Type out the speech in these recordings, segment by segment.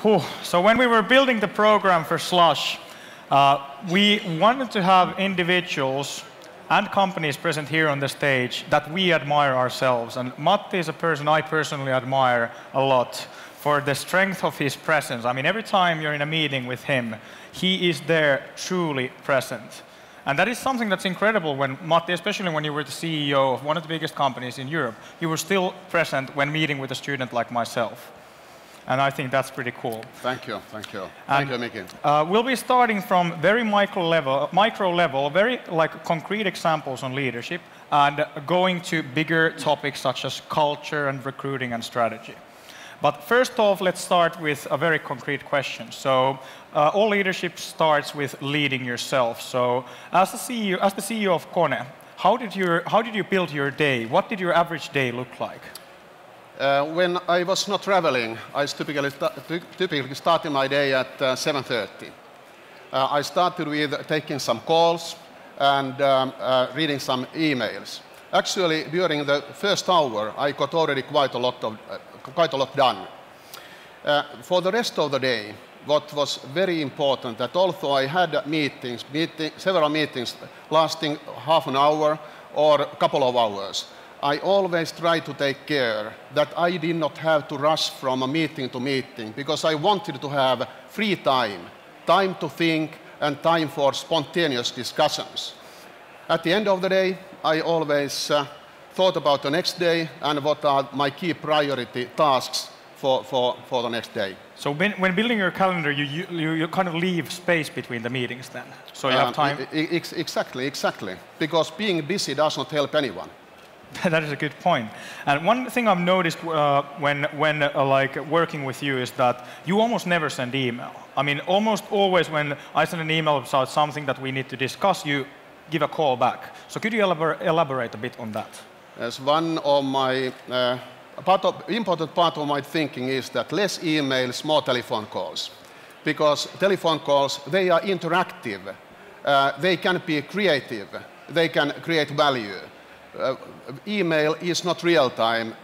So when we were building the program for Slush, we wanted to have individuals and companies present here on the stage that we admire ourselves. And Matti is a person I personally admire a lot for the strength of his presence. I mean, every time you're in a meeting with him, he is there truly present. And that is something that's incredible when Matti, especially when you were the CEO of one of the biggest companies in Europe, you were still present when meeting with a student like myself. And I think that's pretty cool. Thank you, thank you. Thank you, Miki. We'll be starting from very micro level, very like concrete examples on leadership, and going to bigger topics such as culture and recruiting and strategy. But first off, let's start with a very concrete question. So all leadership starts with leading yourself. So as the CEO of Kone, how did you build your day? What did your average day look like? When I was not traveling, I typically started my day at 7:30. I started with taking some calls and reading some emails. Actually, during the first hour, I got already quite a lot done. For the rest of the day, what was very important that although I had several meetings lasting half an hour or a couple of hours, I always try to take care that I did not have to rush from a meeting to meeting because I wanted to have free time to think and time for spontaneous discussions. At the end of the day, I always thought about the next day and what are my key priority tasks for the next day. So when building your calendar, you kind of leave space between the meetings then? So you have time? Exactly. Because being busy does not help anyone. That is a good point. And one thing I've noticed when like working with you is that you almost never send email. I mean, almost always when I send an email about something that we need to discuss, you give a call back. So could you elaborate a bit on that? As one of my important part of my thinking is that less emails, more telephone calls. Because telephone calls, they are interactive. They can be creative. They can create value. Email is not real time.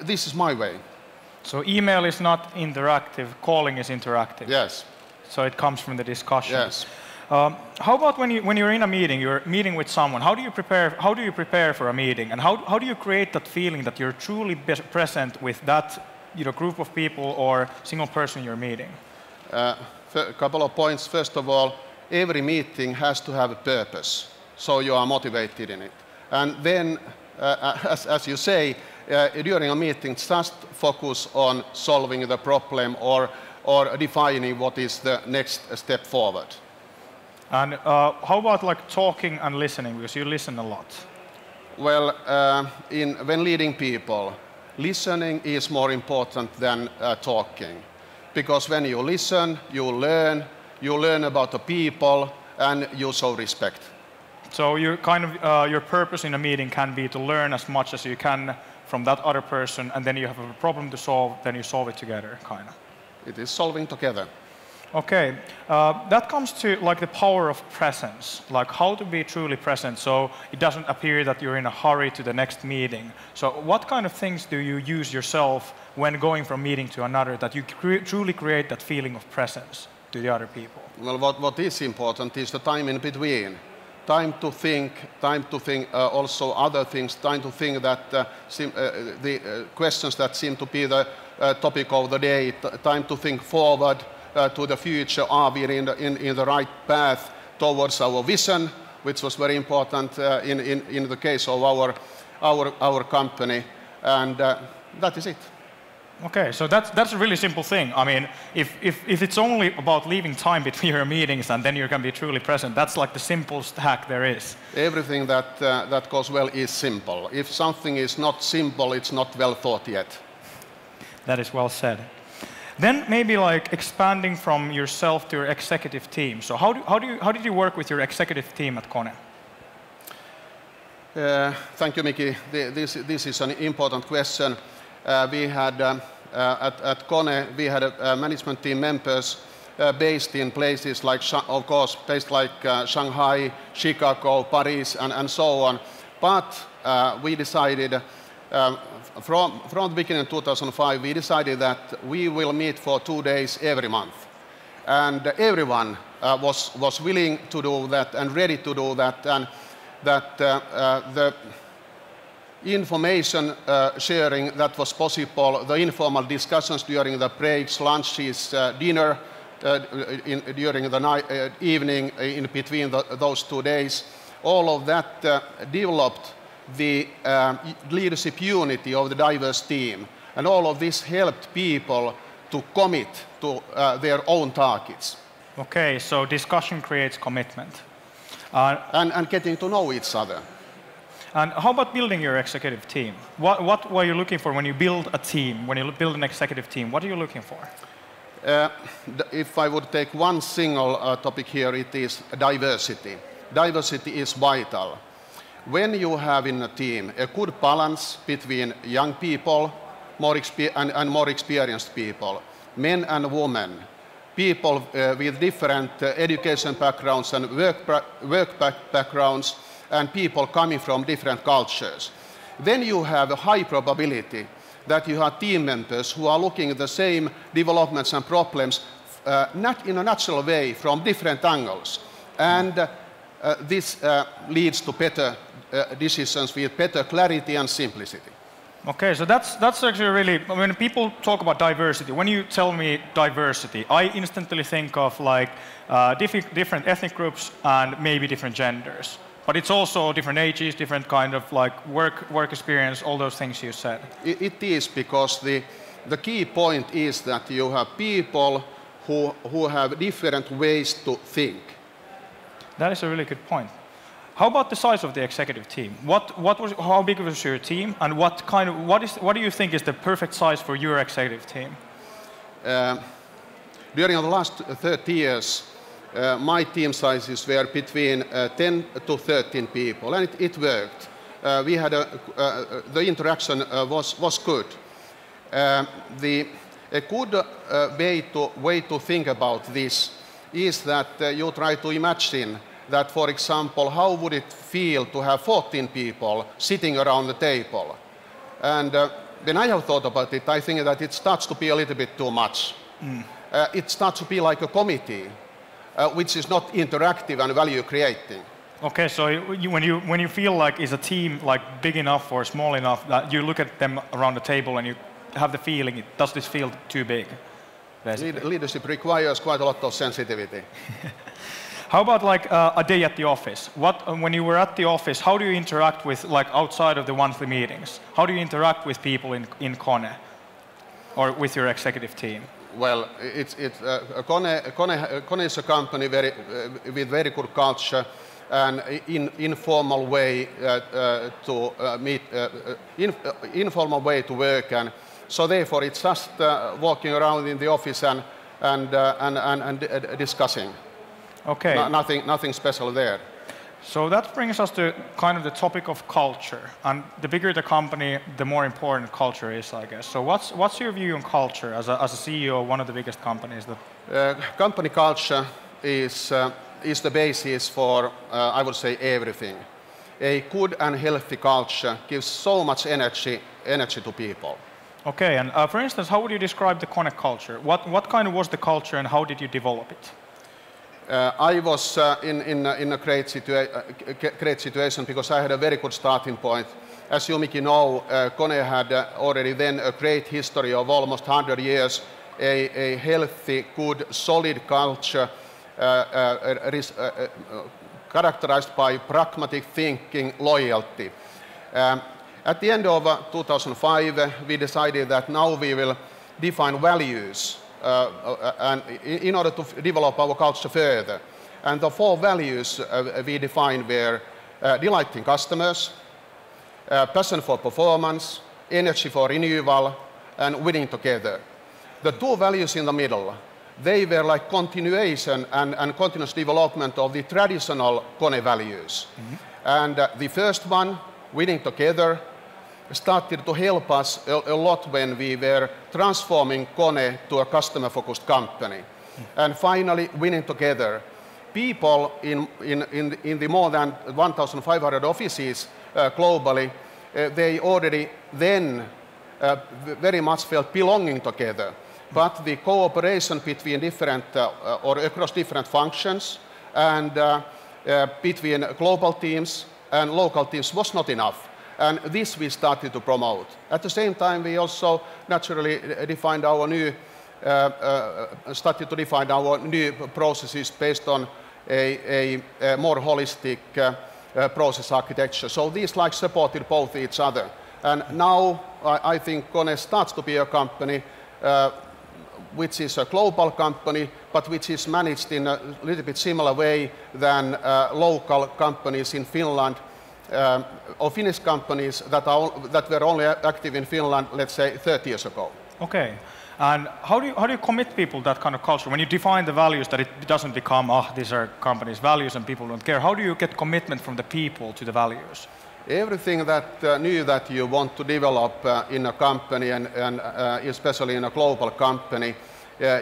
This is my way. So email is not interactive, calling is interactive. Yes. So it comes from the discussion. Yes. How about when you're in a meeting, you're meeting with someone, how do you prepare for a meeting? And how do you create that feeling that you're truly present with that group of people or single person you're meeting? A couple of points. First of all, every meeting has to have a purpose. So you are motivated in it. And then, as you say, during a meeting, just focus on solving the problem or defining what is the next step forward. And how about like talking and listening, because you listen a lot? Well, when leading people, listening is more important than talking. Because when you listen, you learn about the people, and you show respect. So you your purpose in a meeting can be to learn as much as you can from that other person, and then you have a problem to solve, then you solve it together, kind of. It is solving together. Okay, that comes to like the power of presence, like how to be truly present so it doesn't appear that you're in a hurry to the next meeting. So what kind of things do you use yourself when going from meeting to another that you truly create that feeling of presence to the other people? Well, what is important is the time in between. Time to think also other things, time to think that the questions that seem to be the topic of the day, time to think forward to the future. Are we in the right path towards our vision, which was very important in the case of our company, and that is it. Okay, so that's a really simple thing. I mean, if it's only about leaving time between your meetings and then you can be truly present, that's like the simplest hack there is. Everything that goes well is simple. If something is not simple, it's not well thought yet. That is well said. Then maybe like expanding from yourself to your executive team. So how did you work with your executive team at Kone? Thank you, Miki. This is an important question. We had at Kone, we had management team members based in places like, of course, based like Shanghai, Chicago, Paris, and so on. But we decided from the beginning of 2005, we decided that we will meet for 2 days every month. And everyone was willing to do that and ready to do that, and that the information sharing that was possible, the informal discussions during the breaks, lunches, dinner during the night, evening in between those 2 days, all of that developed the leadership unity of the diverse team. And all of this helped people to commit to their own targets. Okay, so discussion creates commitment. And getting to know each other. And how about building your executive team? What were you looking for when you build a team, when you build an executive team? What are you looking for? If I would take one single topic here, it is diversity. Diversity is vital. When you have in a team a good balance between young people and more experienced people, men and women, people with different education backgrounds and work backgrounds, and people coming from different cultures, then you have a high probability that you have team members who are looking at the same developments and problems not in a natural way from different angles. And this leads to better decisions with better clarity and simplicity. Okay, so that's actually really, when people talk about diversity, when you tell me diversity, I instantly think of like different ethnic groups and maybe different genders. But it's also different ages, different kind of like work experience, all those things you said. It is, because the key point is that you have people who have different ways to think. That is a really good point. How about the size of the executive team? How big was your team, and what do you think is the perfect size for your executive team? During the last 30 years, my team sizes were between 10 to 13 people, and it worked. We had the interaction was good. A good way to think about this is that you try to imagine that, for example, how would it feel to have 14 people sitting around the table? And when I have thought about it, I think that it starts to be a little bit too much. It starts to be like a committee, which is not interactive and value creating. Okay, so when you feel like is a team like big enough or small enough that you look at them around the table and you have the feeling, does this feel too big? Leadership requires quite a lot of sensitivity. How about like a day at the office? When you were at the office, how do you interact with, like outside of the monthly meetings? How do you interact with people in Kone or with your executive team? Well, Kone is a company with very good culture and informal way to meet, informal way to work, and so therefore it's just walking around in the office and discussing. Okay. Nothing special there. So that brings us to kind of the topic of culture. And the bigger the company, the more important culture is, I guess. So what's your view on culture as a CEO of one of the biggest companies? Company culture is the basis for, I would say, everything. A good and healthy culture gives so much energy to people. Okay, and for instance, how would you describe the Kone culture? What kind of was the culture and how did you develop it? I was in a great situation because I had a very good starting point. As you, Miki, know, Kone had already then a great history of almost 100 years, a healthy, good, solid culture characterized by pragmatic thinking, loyalty. At the end of 2005, we decided that now we will define values and in order to develop our culture further. And the 4 values we defined were delighting customers, passion for performance, energy for renewal, and winning together. The 2 values in the middle, they were like continuation and continuous development of the traditional Kone values. And the first one, winning together, started to help us a lot when we were transforming Kone to a customer-focused company. And finally, winning together. People in the more than 1,500 offices globally they already then very much felt belonging together. But the cooperation between different or across different functions and between global teams and local teams was not enough. And this we started to promote. At the same time, we also naturally defined our new, started to define our new processes based on a more holistic process architecture. So these like supported both each other. And now I think Kone starts to be a company which is a global company, but which is managed in a little bit similar way than local companies in Finland, or Finnish companies that were only active in Finland, let's say, 30 years ago. Okay. And how do you commit people that kind of culture? When you define the values, that it doesn't become, these are companies' values and people don't care. How do you get commitment from the people to the values? Everything that new that you want to develop in a company and especially in a global company,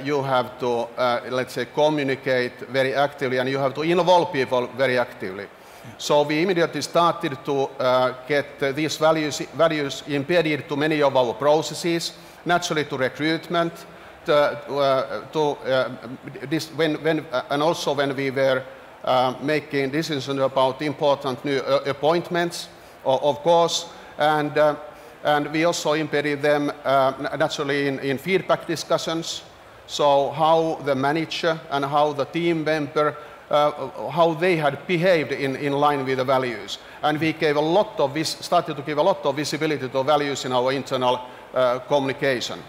you have to, let's say, communicate very actively and you have to involve people very actively. So we immediately started to get these values embedded to many of our processes, naturally to recruitment, and also when we were making decisions about important new appointments, of course, and we also embedded them naturally in feedback discussions. So how the manager and how the team member, how they had behaved in line with the values. And we gave started to give a lot of visibility to values in our internal communication.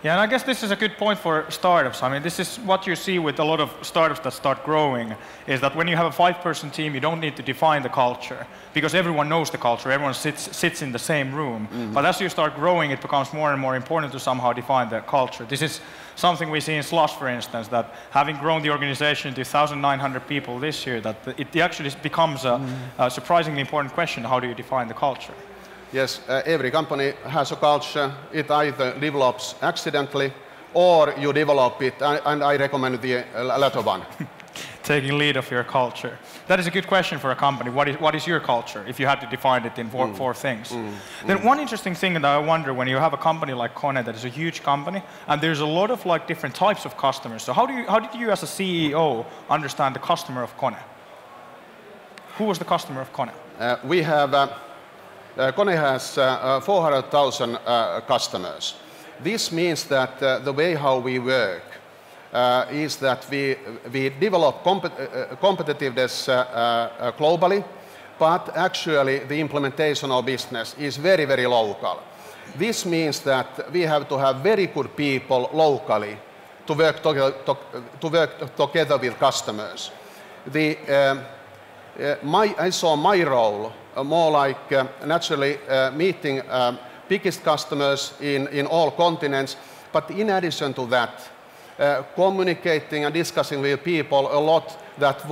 Yeah, and I guess this is a good point for startups. I mean, this is what you see with a lot of startups that start growing, is that when you have a 5-person team, you don't need to define the culture, because everyone knows the culture, everyone sits in the same room. Mm-hmm. But as you start growing, it becomes more and more important to somehow define the culture. This is something we see in Slush, for instance, that having grown the organization to 1,900 people this year, that it actually becomes a surprisingly important question, how do you define the culture? Yes, every company has a culture. It either develops accidentally or you develop it, and I recommend the latter one. Taking lead of your culture. That is a good question for a company. What is your culture, if you had to define it in four things? Then one interesting thing that I wonder, when you have a company like Kone that is a huge company, and there's a lot of like different types of customers. So how did you as a CEO understand the customer of Kone? Who was the customer of Kone? We have Kone has 400,000 customers. This means that the way how we work is that we develop competitiveness globally, but actually the implementation of business is very, very local. This means that we have to have very good people locally to work together with customers. I saw my role more like naturally meeting biggest customers in all continents, but in addition to that, communicating and discussing with people a lot that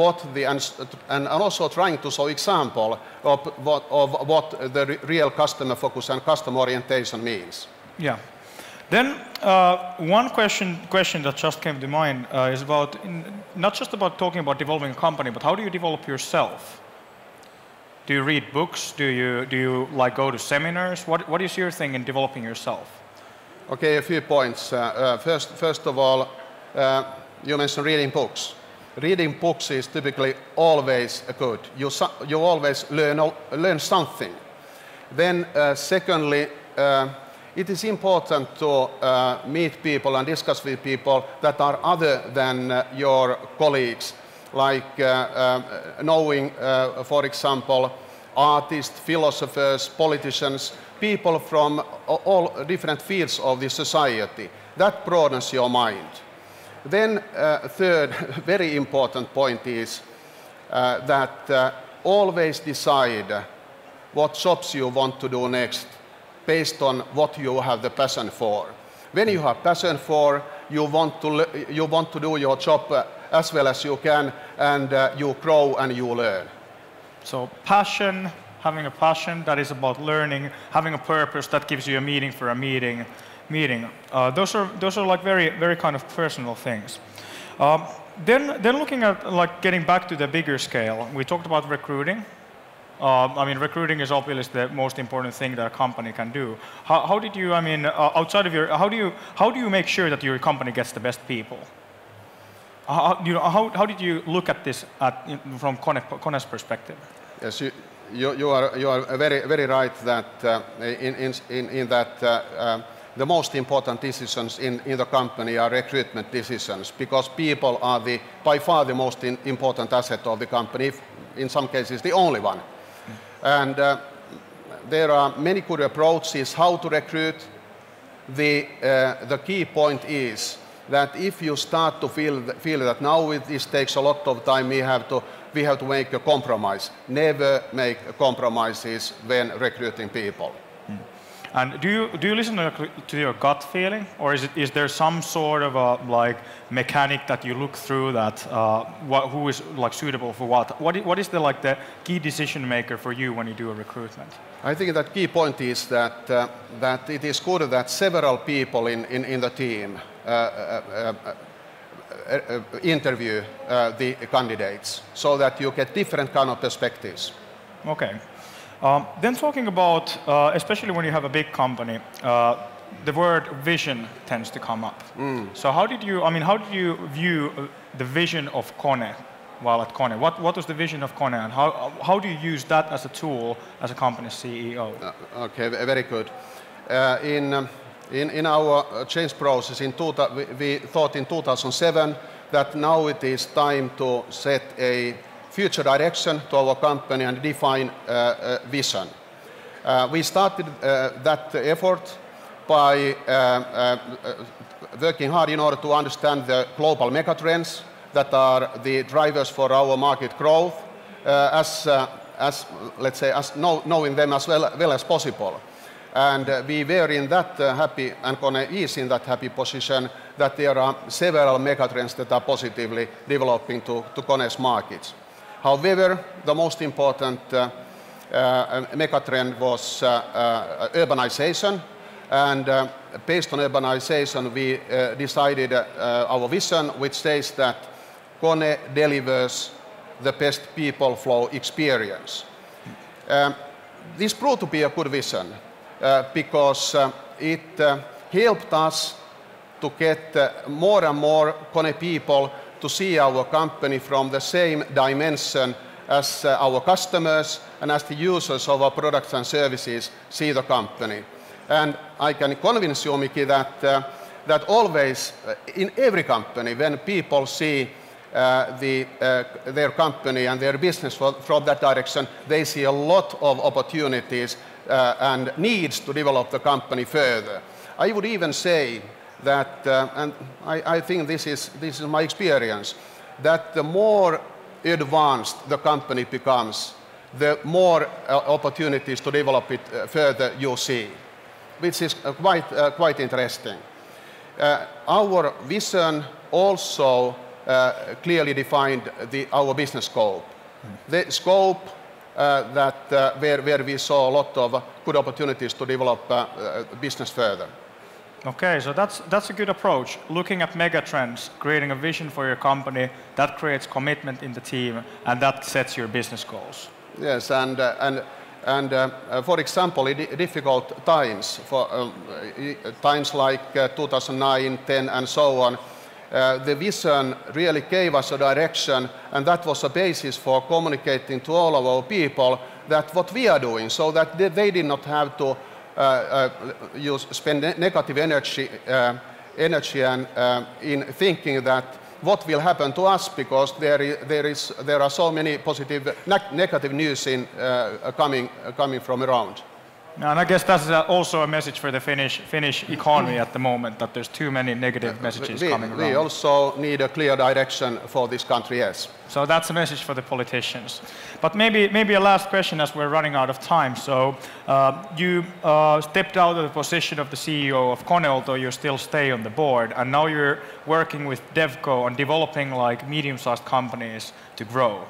and also trying to show example of what the real customer focus and customer orientation means. Yeah. Then one question that just came to mind is about not just about talking about developing a company, but how do you develop yourself? Do you read books? Do you like go to seminars? What is your thing in developing yourself? Okay, a few points. First of all, you mentioned reading books. Reading books is typically always good. You always learn something. Then secondly, it is important to meet people and discuss with people that are other than your colleagues, like knowing, for example, artists, philosophers, politicians, people from all different fields of the society. That broadens your mind. Then third, very important point is that always decide what jobs you want to do next based on what you have the passion for. When you have passion for, you want to do your job as well as you can, and you grow and you learn. So passion, having a passion, that is about learning, having a purpose, that gives you a meaning for a meeting. Those are like very, very kind of personal things. Then looking at like getting back to the bigger scale, we talked about recruiting. I mean, recruiting is obviously the most important thing that a company can do. How did you, I mean, outside of your, how do you make sure that your company gets the best people? How did you look at this from Kone's perspective? Yes, you are very right that in that the most important decisions in the company are recruitment decisions, because people are by far the most important asset of the company, in some cases the only one. And there are many good approaches how to recruit. The key point is that if you start to feel that now this takes a lot of time, we have to make a compromise. Never make compromises when recruiting people. And do you listen to your gut feeling, or is there some sort of a mechanic that you look through that who is suitable for what? What is the key decision maker for you when you do a recruitment? I think that key point is that it is good that several people in the team interview the candidates, so that you get different kind of perspectives. Okay. Then talking about, especially when you have a big company, the word vision tends to come up. So how did you view the vision of Kone while at Kone? What was the vision of Kone, and how do you use that as a tool as a company CEO? Okay, very good. In our change process, we thought in 2007 that now it is time to set a future direction to our company and define a vision. We started that effort by working hard in order to understand the global megatrends that are the drivers for our market growth, knowing them as well as possible. And we were in that happy, and Kone is in that happy position, that there are several megatrends that are positively developing to Kone's markets. However, the most important megatrend was urbanization, and based on urbanization, we decided our vision, which says that Kone delivers the best people flow experience. This proved to be a good vision because it helped us to get more and more Kone people to see our company from the same dimension as our customers and as the users of our products and services see the company. And I can convince you, Miki, that always in every company, when people see their company and their business from that direction, they see a lot of opportunities and needs to develop the company further. I would even say that, and I think this is my experience, that the more advanced the company becomes, the more opportunities to develop it further you see, which is quite interesting. Our vision also clearly defined our business scope. The scope where we saw a lot of good opportunities to develop business further. Okay, so that's a good approach. Looking at megatrends, creating a vision for your company, that creates commitment in the team, and that sets your business goals. Yes, and for example, in difficult times, times like 2009, 10, and so on, the vision really gave us a direction, and that was a basis for communicating to all of our people that what we are doing, so that they did not have to spend negative energy in thinking that what will happen to us, because there are so many positive, negative news coming from around. And I guess that's also a message for the Finnish economy at the moment, that there's too many negative messages coming around. We also need a clear direction for this country, yes. So that's a message for the politicians. But maybe a last question as we're running out of time. So you stepped out of the position of the CEO of Kone, although you still stay on the board, and now you're working with DevCo on developing medium-sized companies to grow.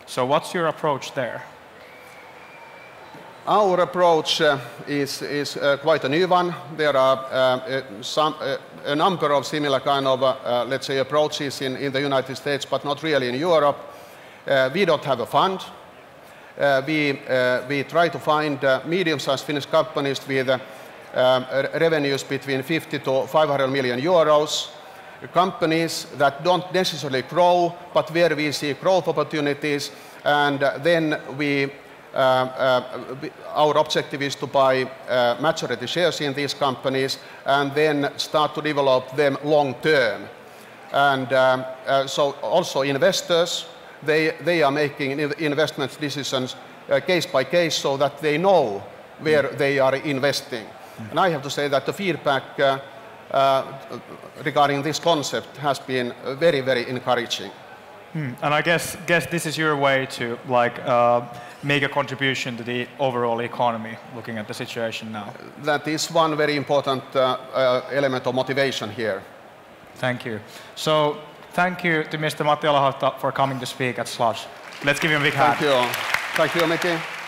So what's your approach there? Our approach is quite a new one. There are a number of similar kind of, let's say, approaches in the United States, but not really in Europe. We don't have a fund. we try to find medium-sized Finnish companies with revenues between 50 to 500 million euros, companies that don't necessarily grow, but where we see growth opportunities, and then our objective is to buy majority shares in these companies and then start to develop them long term. And so also investors, they are making investment decisions case by case so that they know where they are investing. And I have to say that the feedback regarding this concept has been very, very encouraging. And I guess this is your way to make a contribution to the overall economy, looking at the situation now. That is one very important element of motivation here. Thank you. So thank you to Mr. Matti Alahuhta for coming to speak at Slush. Let's give him a big hand. Thank you. Thank you, Miki.